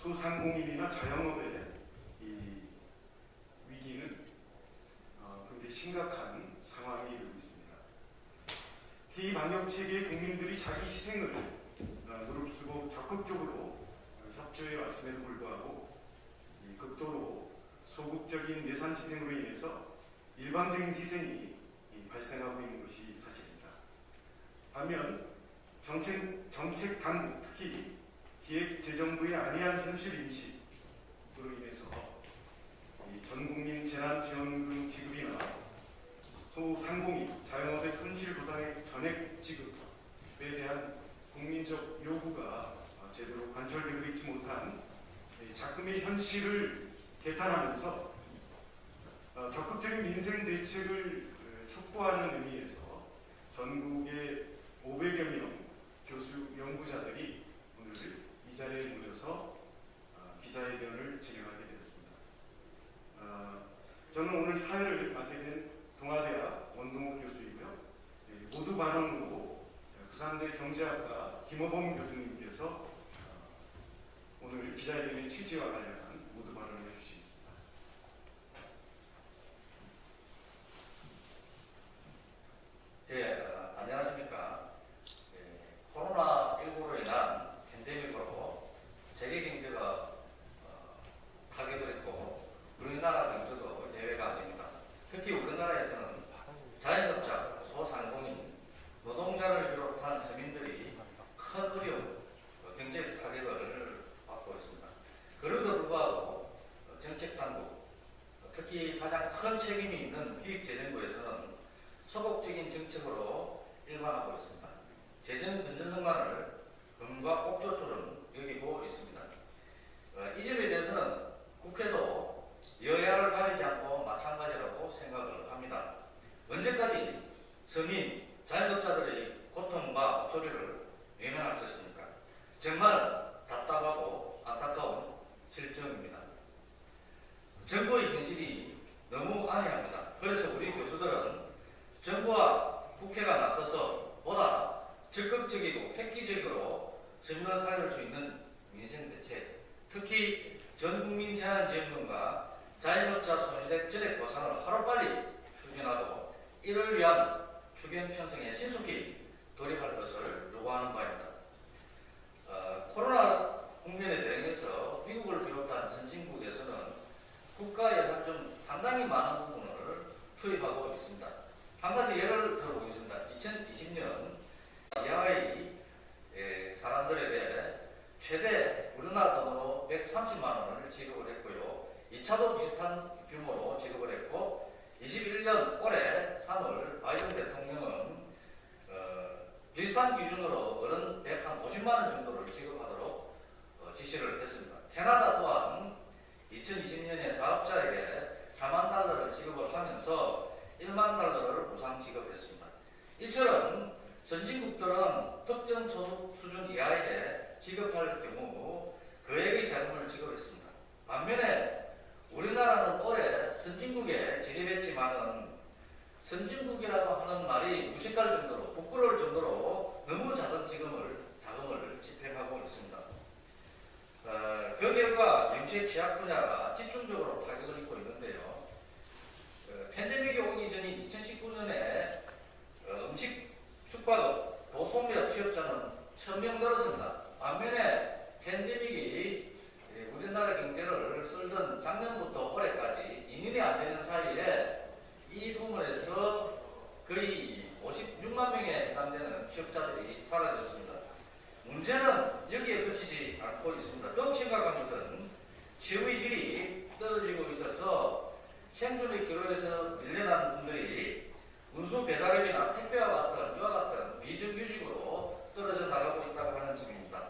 소상공인이나 자영업의 이 위기는 굉장히 심각한 상황이 이르고 있습니다. 피방역 체계의 국민들이 자기 희생을 무릅쓰고 적극적으로 협조해 왔음에도 불구하고 극도로 소극적인 예산 집행으로 인해서 일방적인 희생이 발생하고 있는 것이 사실입니다. 반면 정책 당국, 특히 기획재정부의 안이한 현실 인식으로 인해서 전국민 재난지원금 지급이나 소상공인, 자영업의 손실보상의 전액 지급에 대한 국민적 요구가 제대로 관철되고 있지 못한 작금의 현실을 개탄하면서 적극적인 민생 대책을 촉구하는 의미에서 전국의 500여 명 교수 연구자들이 오늘 이 자리에 모여서 기자회견을 진행하게 되었습니다. 저는 오늘 사회를 맡게 된 동아대학 원동욱 교수이고요. 모두 발언으로 부산대 경제학과 김호범 교수님께서 오늘 기자회견의 취지와 관련한 모두 발언을 해주시겠습니다. 예, 안녕하십니까. 코로나19로 인한 팬데믹으로 세계 경제가 타격을 했고 우리나라 경제도 예외가 아닙니다. 특히 우리나라에서는 자영업자, 소상공인, 노동자를 비롯한 서민들이 큰 어려움, 경제 타격을 받고 있습니다. 그럼에도 불구하고 정책당국, 특히 가장 큰 책임이 있는 기획재정부에서는 소극적인 정책으로 일관하고 있습니다. 재정 건전성만을 금과 꼭지처럼 여기고 있습니다. 이 점에 대해서는 국회도 여야를 가리지 않고 마찬가지라고 생각을 합니다. 언제까지 서민, 자영업자들의 고통과 목소리를 외면할 것입니까? 정말 답답하고 안타까운 실정입니다. 정부의 현실이 너무 안해합니다. 그래서 우리 교수들은 정부와 국회가 나서서 보다 적극적이고 획기적으로 서민을 살릴 수 있는 민생 대책, 특히 전국민 재난지원금과 자영업자 손실액 전액 보상을 하루빨리 추진하고 이를 위한 추경 편성에 신속히 돌입할 것을 요구하는 바입니다. 코로나 국면에 대응해서 미국을 비롯한 선진국에서는 국가 예산 중 상당히 많은 부분을 투입하고 있습니다. 한 가지 예를 들어보겠습니다. 2020년 이하의 사람들에게 최대 우리나라 돈으로 130만 원을 지급을 했고요. 2차도 비슷한 규모로 지급을 했고 21년 올해 3월 바이든 대통령은 비슷한 기준으로 어른 150만 원 정도를 지급하도록 지시를 했습니다. 캐나다 또한 2020년에 사업자에게 4만 달러를 지급을 하면서 1만 달러를 무상 지급했습니다. 이처럼 선진국들은 특정 소득 수준 이하에게 지급할 경우 거액의 자금을 지급했습니다. 반면에 우리나라는 올해 선진국에 진입했지만은 선진국이라고 하는 말이 무식할 정도로 부끄러울 정도로 너무 작은 자금을 집행하고 있습니다. 그 결과 영세 취약 분야가 집중적으로 타격을 입고 있는데요. 팬데믹이 오기 전인 2019년에 음식 숙박업, 도소매업 취업자는 1000명 늘었습니다. 반면에 팬데믹이 우리나라 경제를 쓸던 작년부터 올해까지 2년이 안 되는 사이에 이 부분에서 거의 56만 명에 해당되는 취업자들이 사라졌습니다. 문제는 여기에 그치지 않고 있습니다. 더욱 심각한 것은 취업의 질이 떨어지고 있어서 생존의 기로에서 밀려난 분들이 운수 배달업이나 택배와 같은 이와 같은 비정규직으로 떨어져 나가고 있다고 하는 점입니다.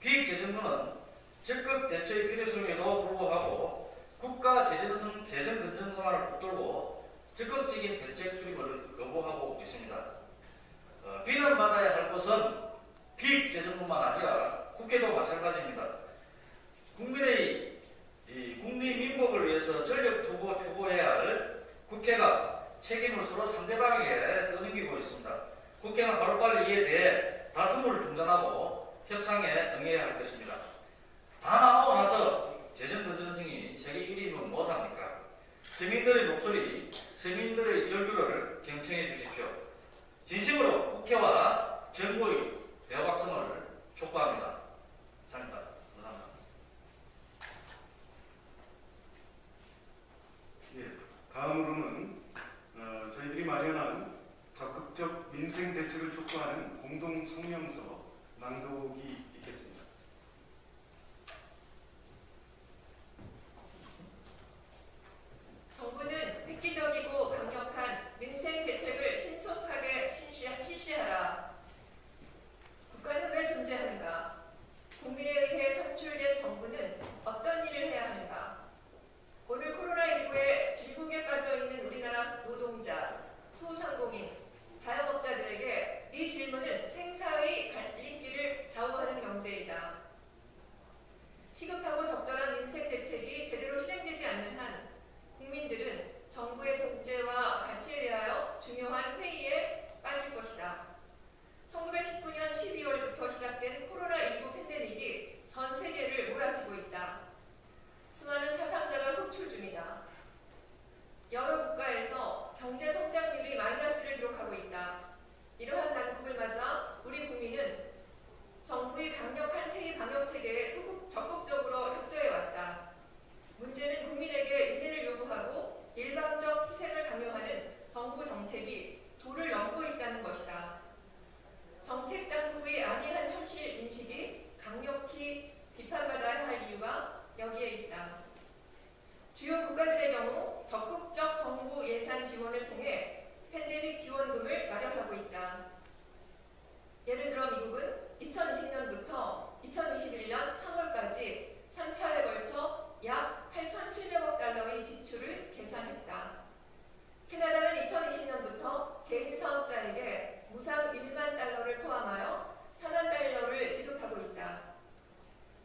기획재정부는 적극 대처의 필요성에도 불구하고 국가 재정 건전성을 붙들고 적극적인 대책 수립을 거부하고 있습니다. 비난받아야 할 것은 기획재정부만 아니라 국회도 마찬가지입니다. 국민의 국민 민복을 위해서 전력 투구해야 할 국회가 책임을 서로 상대방에게 떠넘기고 있습니다. 국회는 하루빨리 이에 대해 다툼을 중단하고 협상에 응해야 할 것입니다. 다 나온 이것을 촉구하는 공동 성명서 낭독이 있겠습니다. 정부는 획기적이고 강력한 민생 대책을 신속하게 실시하라. 국가는 왜 존재하는가? 국민에 의해 선출된 정부는 어떤 일을 해야 하는가? 오늘 코로나19에 질국에 빠져있는 우리나라 노동자, 소상공인, 자영업자들에게 이 질문은 생사의 갈림길을 좌우하는 명제이다. 시급하고 적절한 민생 대책이 제대로 실행되지 않는 한 국민들은 정부의 존재와 가치에 대하여 중요한 회의에 빠질 것이다. 1919년 12월부터 시작된 코로나19 팬데믹이 전 세계를 몰아치고 있다. 수많은 사상자가 속출 중이다. 여러 국가에서 경제 성장률이 마이너스를 기록하고 있다. 이러한 난국을 맞아 우리 국민은 정부의 강력한 폐기 방역 체계에 적극적으로 협조해 왔다. 문제는 국민에게 인내를 요구하고 일방적 희생을 강요하는 정부 정책이 도를 넘고 있다는 것이다. 정책 당국의 안일한 현실 인식이 강력히 비판받아야 할 이유가 여기에 있다. 주요 국가들의 경우 적극적 정부 예산 지원을 통해 팬데믹 지원금을 마련하고 있다. 예를 들어 미국은 2020년부터 2021년 3월까지 3차에 걸쳐 약 8,700억 달러의 지출을 계산했다. 캐나다는 2020년부터 개인 사업자에게 무상 1만 달러를 포함하여 4만 달러를 지급하고 있다.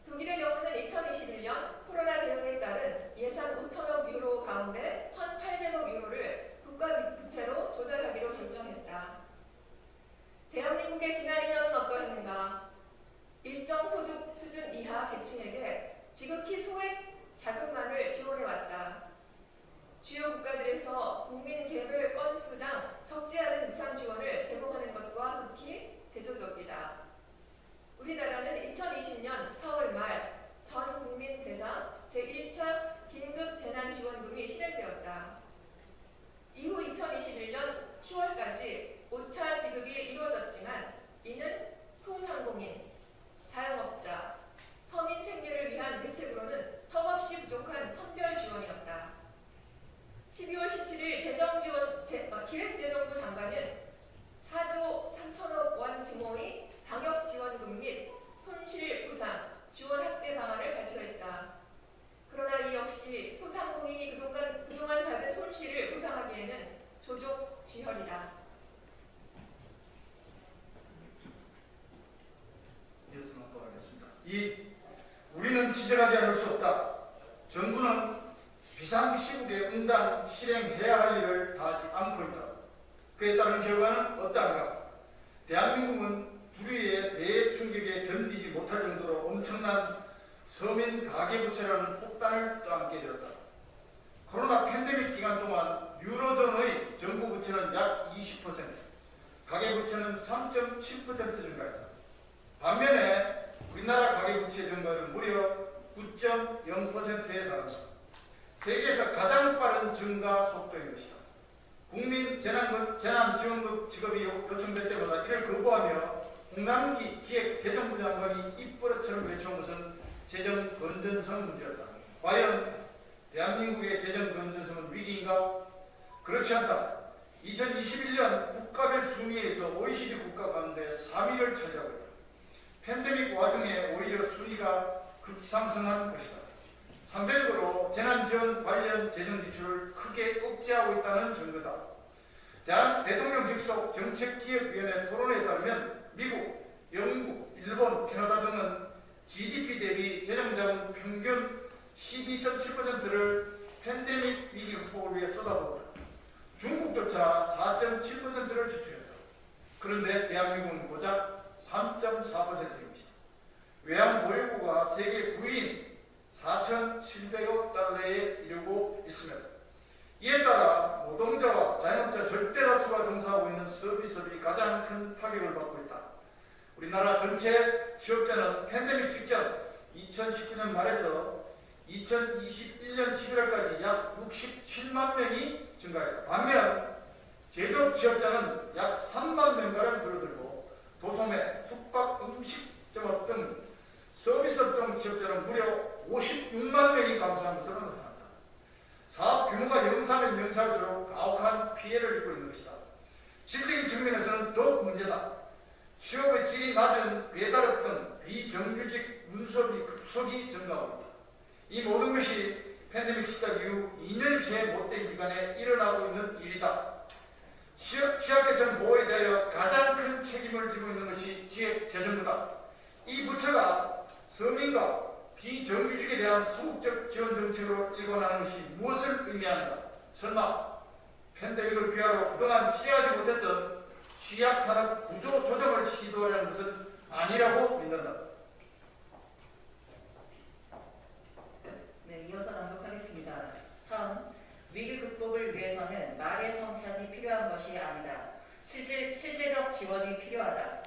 독일의 경우는 2021년 코로나 대응에 따른 예산 5천억 유로 가운데 1,800억 유로를 국가 부채로 조달하기로 결정했다. 대한민국의 지난 2년은 어떠했는가? 일정 소득 수준 이하 계층에게 지극히 소액 자금만을 지원해왔다. 주요 국가들에서 국민 개별 건수당 적지 않은 무상 지원을 제공하는 것과 극히 대조적이다. 우리나라는 2020년 4월 말 전 국민 대상 제1차 긴급 재난지원금이 실행되었다. 이후 2021년 10월까지 5차 지급이 이루어졌지만 이는 소상공인, 자영업자, 서민 생계를 위한 대책으로는 턱없이 부족한 선별 지원이었다. 12월 17일 기획재정부 장관은 4조 3천억 원 규모의 방역지원금 및 손실보상 지원 확대 방안을 발표했다. 그러나 이 역시 소상공인이 그동안 받은 손실을 보상하기에는 조족지혈이다. 우리는 지적하지 않을 수 없다. 정부는 비상시국에 응당 실행해야 할 일을 다하지 않고 있다. 그에 따른 결과는 어떠한가? 대한민국은 불의의 대충격에 견디지 못할 정도로 엄청난 서민 가계부채라는 폭탄을 떠안게 되었다. 코로나 팬데믹 기간 동안 유로존의 정부 부채는 약 20%, 가계부채는 3.7% 증가했다. 반면에 우리나라 가계부채 증가는 무려 9.0%에 달한다. 세계에서 가장 빠른 증가 속도인 것이다. 국민 재난지원금 지급이 요청될 때마다 이를 거부하며 홍남기 기획재정부 장관이 입버릇처럼 외쳐온 것은 재정 건전성 문제였다. 과연 대한민국의 재정 건전성은 위기인가? 그렇지 않다. 2021년 국가별 순위에서 OECD 국가 가운데 3위를 차지하고 있다. 팬데믹 와중에 오히려 순위가 급상승한 것이다. 상대적으로 재난지원 관련 재정 지출을 크게 억제하고 있다는 증거다. 대통령 직속 정책기획위원회 토론에 따르면 미국, 영국, 일본, 캐나다 등은 GDP 대비 재정자금 평균 12.7%를 팬데믹 위기 극복을 위해 쏟아부었다. 중국조차 4.7%를 지출했다. 그런데 대한민국은 고작 3.4%인 것이다. 외환보유고가 세계 9위인 4,700억 달러에 이르고 있으며 이에 따라 노동자와 자영업자 절대다수가 종사하고 있는 서비스업이 가장 큰 타격을 받고 있다. 우리나라 전체 취업자는 팬데믹 직전 2019년 말에서 2021년 11월까지 약 67만 명이 증가했다. 반면 제조업 취업자는 약 3만 명가량 줄어들고 도소매, 숙박, 음식점업 등 서비스업종 취업자는 무려 56만 명이 감소한 것으로 나타났다. 사업 규모가 영사면 영사할수록 가혹한 피해를 입고 있는 것이다. 실질적인 측면에서는 더욱 문제다. 취업의 질이 낮은 배달업 등 비정규직 운수업이 급속히 증가하고 있다. 이 모든 것이 팬데믹 시작 이후 2년째 못된 기간에 일어나고 있는 일이다. 취약계층 보호에 대하여 가장 큰 책임을 지고 있는 것이 기획재정부다. 이 부처가 서민과 비정규직에 대한 소극적 지원 정책으로 일관하는 것이 무엇을 의미하는가? 설마 팬데믹을 피하러 그동안 시행하지 못했던 취약산업 구조 조정을 시도하려는 것은 아니라고 믿는다. 네, 이어서 낭독하겠습니다. 3. 위기 극복을 위해서는 말의 성찬이 필요한 것이 아니다. 실제적 지원이 필요하다.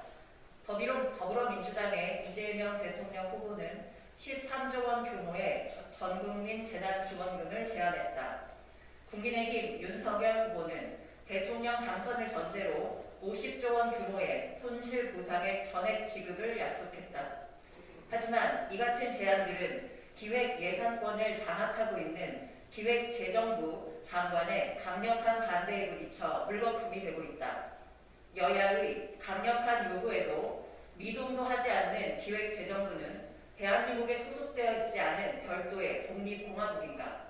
더불어민주당의 이재명 대통령 후보는 13조 원 규모의 전국민 재난 지원금을 제안했다. 국민의힘 윤석열 후보는 대통령 당선을 전제로 50조 원 규모의 손실보상액 전액 지급을 약속했다. 하지만 이 같은 제안들은 기획 예산권을 장악하고 있는 기획재정부 장관의 강력한 반대에 부딪혀 물거품이 되고 있다. 여야의 강력한 요구에도 미동도 하지 않는 기획재정부는 대한민국에 소속되어 있지 않은 별도의 독립공화국인가?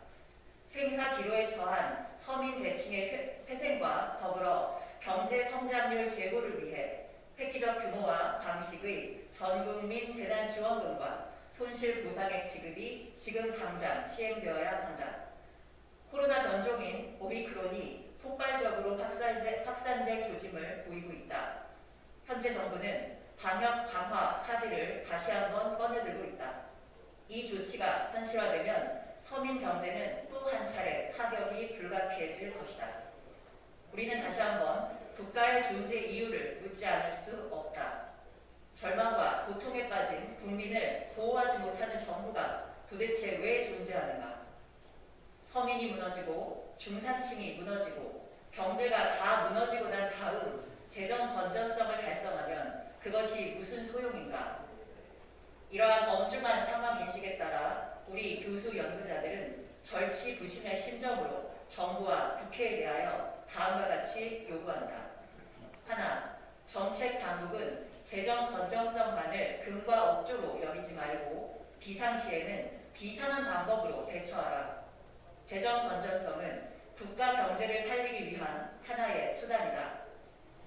생사 기로에 처한 서민 계층의 회생과 더불어 경제 성장률 제고를 위해 획기적 규모와 방식의 전국민 재난지원금과 손실보상액 지급이 지금 당장 시행되어야 한다. 코로나 변종인 오미크론이 폭발적으로 확산될 조짐을 보이고 있다. 현재 정부는 방역 강화 카드를 다시 한번 꺼내들고 있다. 이 조치가 현실화되면 서민 경제는 또 한 차례 타격이 불가피해질 것이다. 우리는 다시 한번 국가의 존재 이유를 묻지 않을 수 없다. 절망과 고통에 빠진 국민을 보호하지 못하는 정부가 도대체 왜 존재하는가? 서민이 무너지고 중산층이 무너지고 경제가 다 무너지고 난 다음 재정 건전성을 달성하면 그것이 무슨 소용인가? 이러한 엄중한 상황 인식에 따라 우리 교수 연구자들은 절치부심의 심정으로 정부와 국회에 대하여 다음과 같이 요구한다. 하나, 정책 당국은 재정 건전성만을 금과 억조로 여기지 말고 비상시에는 비상한 방법으로 대처하라. 재정 건전성은 국가 경제를 살리기 위한 하나의 수단이다.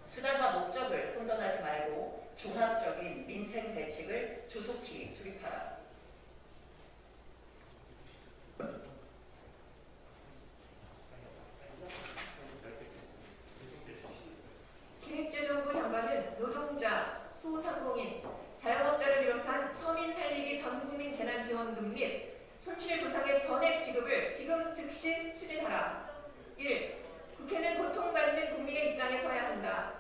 수단과 목적을 혼돈하지 말고 종합적인 민생 대책을 조속히 수립하라. 기획재정부 장관은 노동자, 소상공인, 자영업자를 비롯한 서민 살리기 전국민 재난지원금 및 손실보상액 전액 지급을 지금 즉시 추진하라. 1. 국회는 고통받는 국민의 입장에 서야 한다.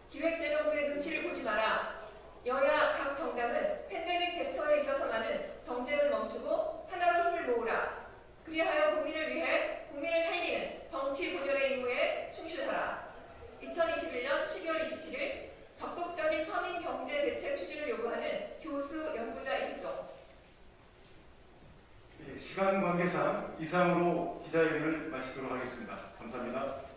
기획재정부의 눈치를 보지 마라. 여야 각 정당은 팬데믹 대처에 있어서만은 정쟁을 멈추고 하나로 힘을 모으라. 그리하여 국민을 위해 국민을 살리는 정치 본연의 임무에 충실하라. 2021년 12월 27일 적극적인 서민 경제 대책 추진을 요구하는 교수 연구자 일동. 시간 관계상 이상으로 기자회견을 마치도록 하겠습니다. 감사합니다.